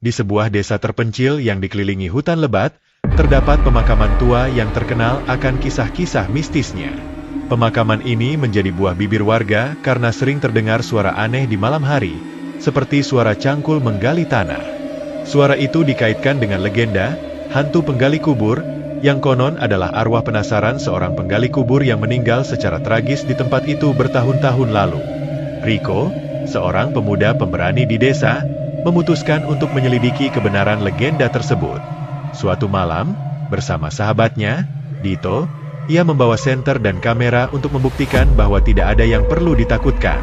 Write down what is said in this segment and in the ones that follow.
di sebuah desa terpencil yang dikelilingi hutan lebat, terdapat pemakaman tua yang terkenal akan kisah-kisah mistisnya. Pemakaman ini menjadi buah bibir warga karena sering terdengar suara aneh di malam hari, seperti suara cangkul menggali tanah. Suara itu dikaitkan dengan legenda, hantu penggali kubur, yang konon adalah arwah penasaran seorang penggali kubur yang meninggal secara tragis di tempat itu bertahun-tahun lalu. Rico, seorang pemuda pemberani di desa, memutuskan untuk menyelidiki kebenaran legenda tersebut. Suatu malam, bersama sahabatnya, Dito, ia membawa senter dan kamera untuk membuktikan bahwa tidak ada yang perlu ditakutkan.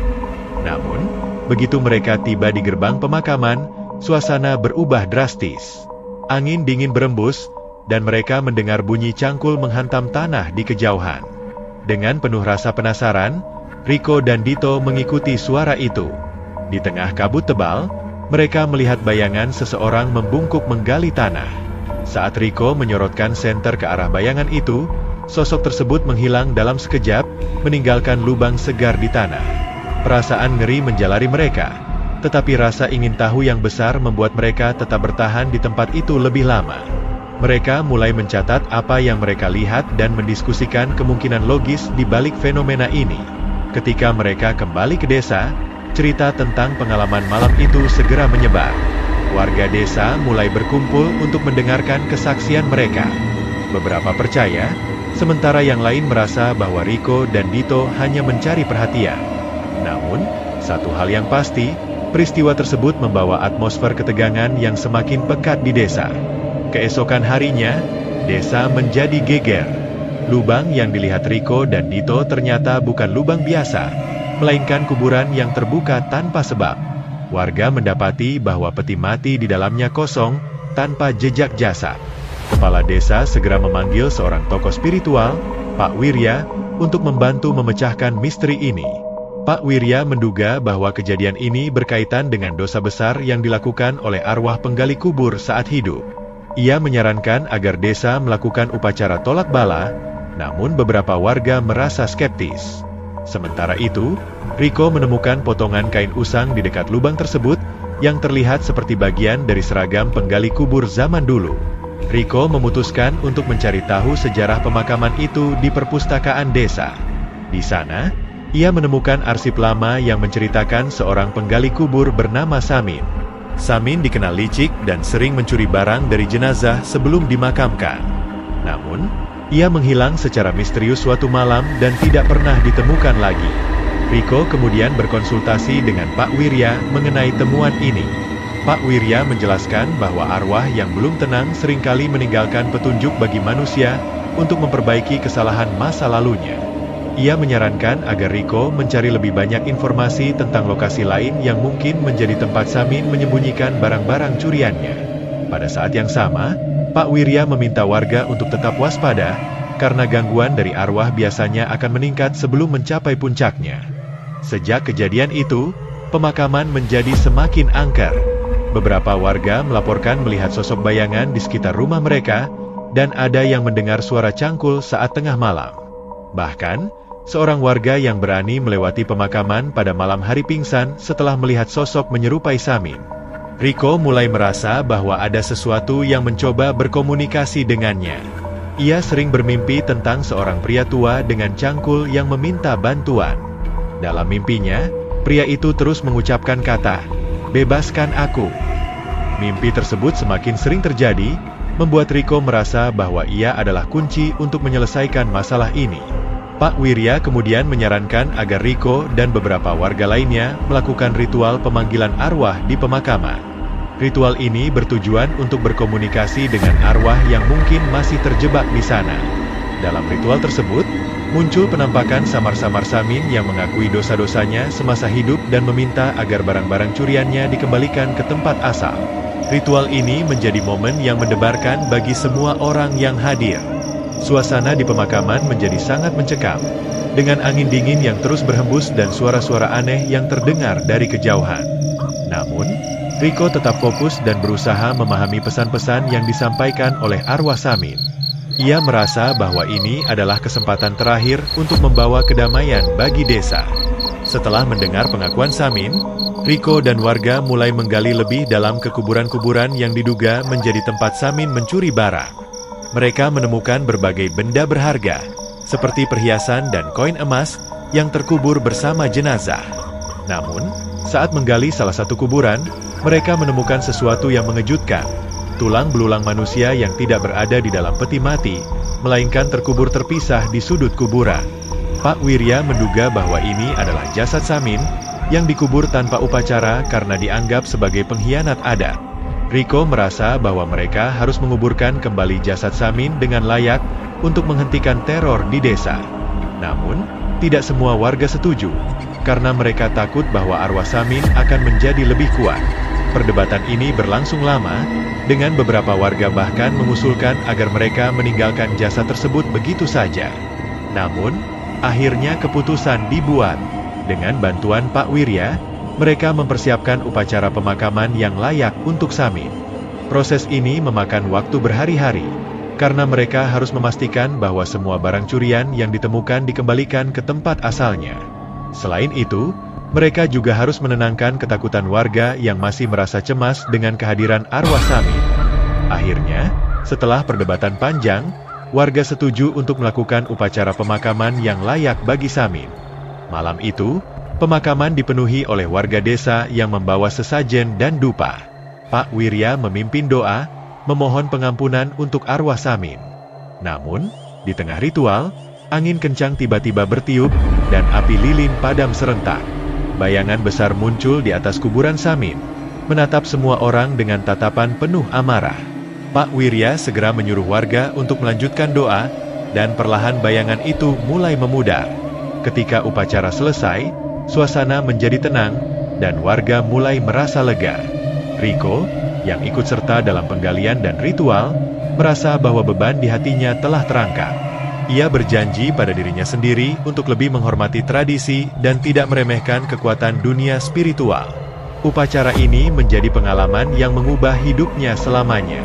Namun, begitu mereka tiba di gerbang pemakaman, suasana berubah drastis. Angin dingin berembus, dan mereka mendengar bunyi cangkul menghantam tanah di kejauhan. Dengan penuh rasa penasaran, Rico dan Dito mengikuti suara itu. Di tengah kabut tebal, mereka melihat bayangan seseorang membungkuk menggali tanah. Saat Rico menyorotkan senter ke arah bayangan itu, sosok tersebut menghilang dalam sekejap, meninggalkan lubang segar di tanah. Perasaan ngeri menjalari mereka, tetapi rasa ingin tahu yang besar membuat mereka tetap bertahan di tempat itu lebih lama. Mereka mulai mencatat apa yang mereka lihat dan mendiskusikan kemungkinan logis di balik fenomena ini. Ketika mereka kembali ke desa, cerita tentang pengalaman malam itu segera menyebar. Warga desa mulai berkumpul untuk mendengarkan kesaksian mereka. Beberapa percaya, sementara yang lain merasa bahwa Rico dan Dito hanya mencari perhatian. Namun, satu hal yang pasti, peristiwa tersebut membawa atmosfer ketegangan yang semakin pekat di desa. Keesokan harinya, desa menjadi geger. Lubang yang dilihat Rico dan Dito ternyata bukan lubang biasa, melainkan kuburan yang terbuka tanpa sebab. Warga mendapati bahwa peti mati di dalamnya kosong, tanpa jejak jasad. Kepala desa segera memanggil seorang tokoh spiritual, Pak Wirya, untuk membantu memecahkan misteri ini. Pak Wirya menduga bahwa kejadian ini berkaitan dengan dosa besar yang dilakukan oleh arwah penggali kubur saat hidup. Ia menyarankan agar desa melakukan upacara tolak bala, namun beberapa warga merasa skeptis. Sementara itu, Rico menemukan potongan kain usang di dekat lubang tersebut yang terlihat seperti bagian dari seragam penggali kubur zaman dulu. Rico memutuskan untuk mencari tahu sejarah pemakaman itu di perpustakaan desa. Di sana, ia menemukan arsip lama yang menceritakan seorang penggali kubur bernama Samin. Samin dikenal licik dan sering mencuri barang dari jenazah sebelum dimakamkan. Namun, ia menghilang secara misterius suatu malam dan tidak pernah ditemukan lagi. Rico kemudian berkonsultasi dengan Pak Wirya mengenai temuan ini. Pak Wirya menjelaskan bahwa arwah yang belum tenang seringkali meninggalkan petunjuk bagi manusia untuk memperbaiki kesalahan masa lalunya. Ia menyarankan agar Rico mencari lebih banyak informasi tentang lokasi lain yang mungkin menjadi tempat Samin menyembunyikan barang-barang curiannya. Pada saat yang sama, Pak Wirya meminta warga untuk tetap waspada, karena gangguan dari arwah biasanya akan meningkat sebelum mencapai puncaknya. Sejak kejadian itu, pemakaman menjadi semakin angker. Beberapa warga melaporkan melihat sosok bayangan di sekitar rumah mereka, dan ada yang mendengar suara cangkul saat tengah malam. Bahkan, seorang warga yang berani melewati pemakaman pada malam hari pingsan setelah melihat sosok menyerupai Samin. Rico mulai merasa bahwa ada sesuatu yang mencoba berkomunikasi dengannya. Ia sering bermimpi tentang seorang pria tua dengan cangkul yang meminta bantuan. Dalam mimpinya, pria itu terus mengucapkan kata, "Bebaskan aku." Mimpi tersebut semakin sering terjadi, membuat Rico merasa bahwa ia adalah kunci untuk menyelesaikan masalah ini. Pak Wirya kemudian menyarankan agar Rico dan beberapa warga lainnya melakukan ritual pemanggilan arwah di pemakaman. Ritual ini bertujuan untuk berkomunikasi dengan arwah yang mungkin masih terjebak di sana. Dalam ritual tersebut, muncul penampakan samar-samar Samin yang mengakui dosa-dosanya semasa hidup dan meminta agar barang-barang curiannya dikembalikan ke tempat asal. Ritual ini menjadi momen yang mendebarkan bagi semua orang yang hadir. Suasana di pemakaman menjadi sangat mencekam, dengan angin dingin yang terus berhembus dan suara-suara aneh yang terdengar dari kejauhan. Namun, Rico tetap fokus dan berusaha memahami pesan-pesan yang disampaikan oleh arwah Samin. Ia merasa bahwa ini adalah kesempatan terakhir untuk membawa kedamaian bagi desa. Setelah mendengar pengakuan Samin, Riko dan warga mulai menggali lebih dalam ke kuburan-kuburan yang diduga menjadi tempat Samin mencuri barang. Mereka menemukan berbagai benda berharga, seperti perhiasan dan koin emas yang terkubur bersama jenazah. Namun, saat menggali salah satu kuburan, mereka menemukan sesuatu yang mengejutkan. Tulang belulang manusia yang tidak berada di dalam peti mati, melainkan terkubur terpisah di sudut kuburan. Pak Wirya menduga bahwa ini adalah jasad Samin yang dikubur tanpa upacara karena dianggap sebagai pengkhianat adat. Riko merasa bahwa mereka harus menguburkan kembali jasad Samin dengan layak untuk menghentikan teror di desa. Namun, tidak semua warga setuju, karena mereka takut bahwa arwah Samin akan menjadi lebih kuat. Perdebatan ini berlangsung lama, dengan beberapa warga bahkan mengusulkan agar mereka meninggalkan jasad tersebut begitu saja. Namun, akhirnya keputusan dibuat. Dengan bantuan Pak Wirya, mereka mempersiapkan upacara pemakaman yang layak untuk Samin. Proses ini memakan waktu berhari-hari, karena mereka harus memastikan bahwa semua barang curian yang ditemukan dikembalikan ke tempat asalnya. Selain itu, mereka juga harus menenangkan ketakutan warga yang masih merasa cemas dengan kehadiran arwah Samin. Akhirnya, setelah perdebatan panjang, warga setuju untuk melakukan upacara pemakaman yang layak bagi Samin. Malam itu, pemakaman dipenuhi oleh warga desa yang membawa sesajen dan dupa. Pak Wirya memimpin doa, memohon pengampunan untuk arwah Samin. Namun, di tengah ritual, angin kencang tiba-tiba bertiup, dan api lilin padam serentak. Bayangan besar muncul di atas kuburan Samin, menatap semua orang dengan tatapan penuh amarah. Pak Wirya segera menyuruh warga untuk melanjutkan doa, dan perlahan bayangan itu mulai memudar. Ketika upacara selesai, suasana menjadi tenang, dan warga mulai merasa lega. Riko, yang ikut serta dalam penggalian dan ritual, merasa bahwa beban di hatinya telah terangkat. Ia berjanji pada dirinya sendiri untuk lebih menghormati tradisi dan tidak meremehkan kekuatan dunia spiritual. Upacara ini menjadi pengalaman yang mengubah hidupnya selamanya.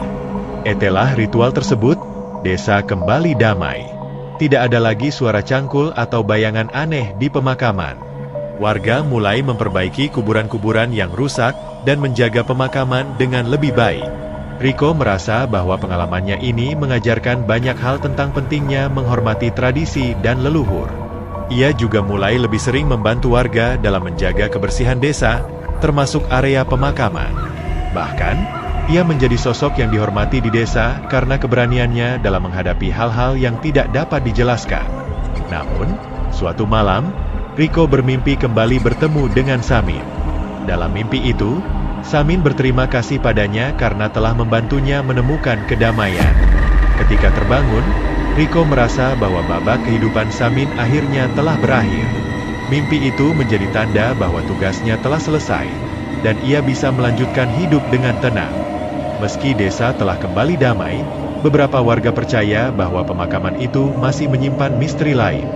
Setelah ritual tersebut, desa kembali damai. Tidak ada lagi suara cangkul atau bayangan aneh di pemakaman. Warga mulai memperbaiki kuburan-kuburan yang rusak dan menjaga pemakaman dengan lebih baik. Riko merasa bahwa pengalamannya ini mengajarkan banyak hal tentang pentingnya menghormati tradisi dan leluhur. Ia juga mulai lebih sering membantu warga dalam menjaga kebersihan desa, termasuk area pemakaman. Bahkan, ia menjadi sosok yang dihormati di desa karena keberaniannya dalam menghadapi hal-hal yang tidak dapat dijelaskan. Namun, suatu malam, Riko bermimpi kembali bertemu dengan Samin. Dalam mimpi itu, Samin berterima kasih padanya karena telah membantunya menemukan kedamaian. Ketika terbangun, Riko merasa bahwa babak kehidupan Samin akhirnya telah berakhir. Mimpi itu menjadi tanda bahwa tugasnya telah selesai, dan ia bisa melanjutkan hidup dengan tenang. Meski desa telah kembali damai, beberapa warga percaya bahwa pemakaman itu masih menyimpan misteri lain.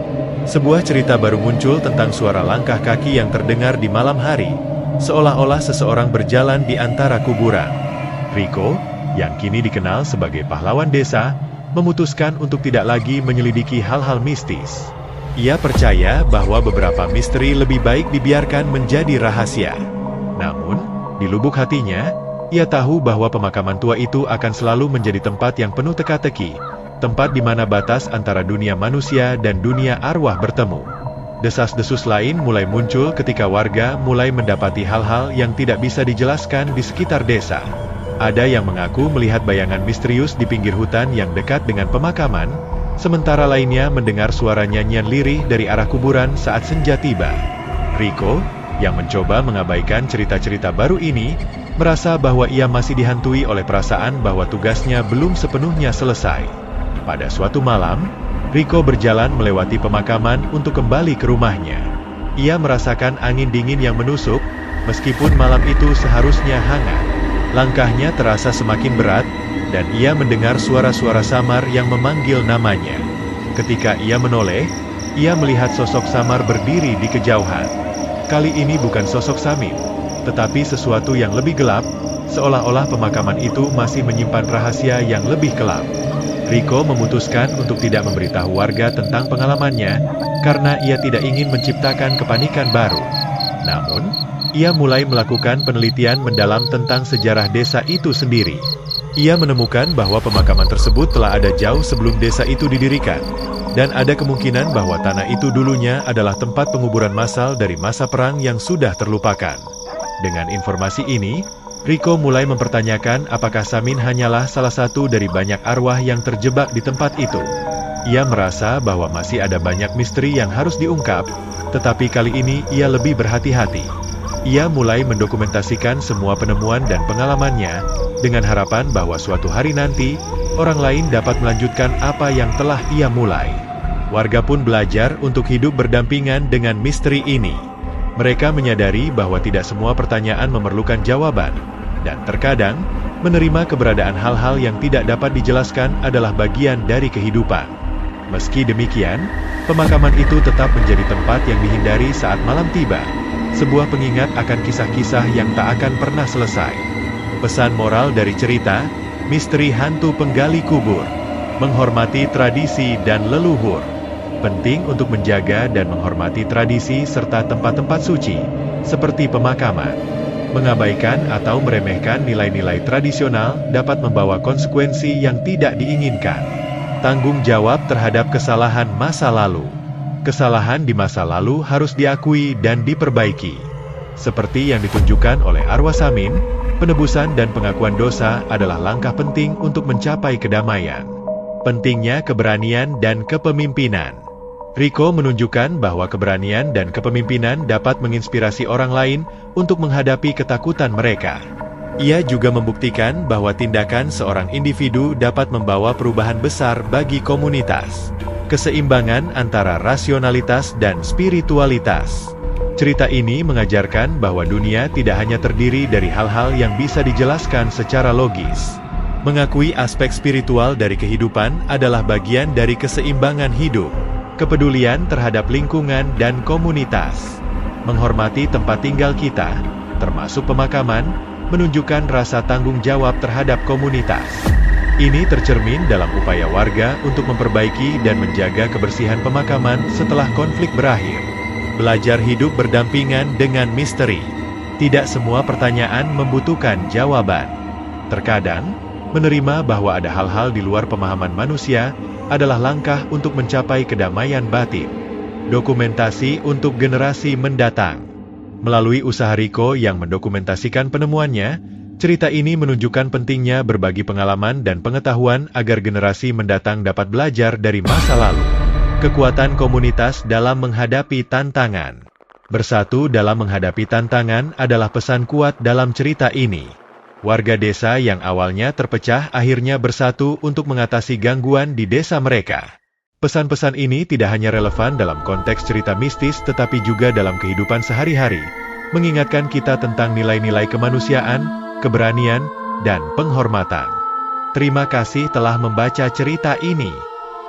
Sebuah cerita baru muncul tentang suara langkah kaki yang terdengar di malam hari, seolah-olah seseorang berjalan di antara kuburan. Riko, yang kini dikenal sebagai pahlawan desa, memutuskan untuk tidak lagi menyelidiki hal-hal mistis. Ia percaya bahwa beberapa misteri lebih baik dibiarkan menjadi rahasia. Namun, di lubuk hatinya, ia tahu bahwa pemakaman tua itu akan selalu menjadi tempat yang penuh teka-teki, tempat di mana batas antara dunia manusia dan dunia arwah bertemu. Desas-desus lain mulai muncul ketika warga mulai mendapati hal-hal yang tidak bisa dijelaskan di sekitar desa. Ada yang mengaku melihat bayangan misterius di pinggir hutan yang dekat dengan pemakaman, sementara lainnya mendengar suara nyanyian lirih dari arah kuburan saat senja tiba. Riko, yang mencoba mengabaikan cerita-cerita baru ini, merasa bahwa ia masih dihantui oleh perasaan bahwa tugasnya belum sepenuhnya selesai. Pada suatu malam, Riko berjalan melewati pemakaman untuk kembali ke rumahnya. Ia merasakan angin dingin yang menusuk, meskipun malam itu seharusnya hangat. Langkahnya terasa semakin berat, dan ia mendengar suara-suara samar yang memanggil namanya. Ketika ia menoleh, ia melihat sosok samar berdiri di kejauhan. Kali ini bukan sosok Samin, tetapi sesuatu yang lebih gelap, seolah-olah pemakaman itu masih menyimpan rahasia yang lebih gelap. Riko memutuskan untuk tidak memberitahu warga tentang pengalamannya, karena ia tidak ingin menciptakan kepanikan baru. Namun, ia mulai melakukan penelitian mendalam tentang sejarah desa itu sendiri. Ia menemukan bahwa pemakaman tersebut telah ada jauh sebelum desa itu didirikan, dan ada kemungkinan bahwa tanah itu dulunya adalah tempat penguburan massal dari masa perang yang sudah terlupakan. Dengan informasi ini, Riko mulai mempertanyakan apakah Samin hanyalah salah satu dari banyak arwah yang terjebak di tempat itu. Ia merasa bahwa masih ada banyak misteri yang harus diungkap, tetapi kali ini ia lebih berhati-hati. Ia mulai mendokumentasikan semua penemuan dan pengalamannya, dengan harapan bahwa suatu hari nanti, orang lain dapat melanjutkan apa yang telah ia mulai. Warga pun belajar untuk hidup berdampingan dengan misteri ini. Mereka menyadari bahwa tidak semua pertanyaan memerlukan jawaban, dan terkadang, menerima keberadaan hal-hal yang tidak dapat dijelaskan adalah bagian dari kehidupan. Meski demikian, pemakaman itu tetap menjadi tempat yang dihindari saat malam tiba. Sebuah pengingat akan kisah-kisah yang tak akan pernah selesai. Pesan moral dari cerita, Misteri Hantu Penggali Kubur. Menghormati tradisi dan leluhur. Penting untuk menjaga dan menghormati tradisi serta tempat-tempat suci, seperti pemakaman. Mengabaikan atau meremehkan nilai-nilai tradisional dapat membawa konsekuensi yang tidak diinginkan. Tanggung jawab terhadap kesalahan masa lalu. Kesalahan di masa lalu harus diakui dan diperbaiki. Seperti yang ditunjukkan oleh arwah Samin, penebusan dan pengakuan dosa adalah langkah penting untuk mencapai kedamaian. Pentingnya keberanian dan kepemimpinan. Riko menunjukkan bahwa keberanian dan kepemimpinan dapat menginspirasi orang lain untuk menghadapi ketakutan mereka. Ia juga membuktikan bahwa tindakan seorang individu dapat membawa perubahan besar bagi komunitas. Keseimbangan antara rasionalitas dan spiritualitas. Cerita ini mengajarkan bahwa dunia tidak hanya terdiri dari hal-hal yang bisa dijelaskan secara logis. Mengakui aspek spiritual dari kehidupan adalah bagian dari keseimbangan hidup. Kepedulian terhadap lingkungan dan komunitas. Menghormati tempat tinggal kita, termasuk pemakaman, menunjukkan rasa tanggung jawab terhadap komunitas. Ini tercermin dalam upaya warga untuk memperbaiki dan menjaga kebersihan pemakaman setelah konflik berakhir. Belajar hidup berdampingan dengan misteri. Tidak semua pertanyaan membutuhkan jawaban. Terkadang, menerima bahwa ada hal-hal di luar pemahaman manusia adalah langkah untuk mencapai kedamaian batin. Dokumentasi untuk generasi mendatang. Melalui usaha Riko yang mendokumentasikan penemuannya, cerita ini menunjukkan pentingnya berbagi pengalaman dan pengetahuan agar generasi mendatang dapat belajar dari masa lalu. Kekuatan komunitas dalam menghadapi tantangan. Bersatu dalam menghadapi tantangan adalah pesan kuat dalam cerita ini. Warga desa yang awalnya terpecah akhirnya bersatu untuk mengatasi gangguan di desa mereka. Pesan-pesan ini tidak hanya relevan dalam konteks cerita mistis tetapi juga dalam kehidupan sehari-hari, mengingatkan kita tentang nilai-nilai kemanusiaan, keberanian, dan penghormatan. Terima kasih telah membaca cerita ini.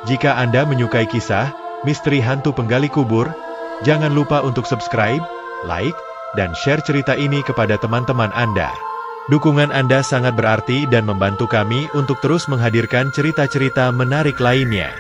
Jika Anda menyukai kisah Misteri Hantu Penggali Kubur, jangan lupa untuk subscribe, like, dan share cerita ini kepada teman-teman Anda. Dukungan Anda sangat berarti dan membantu kami untuk terus menghadirkan cerita-cerita menarik lainnya.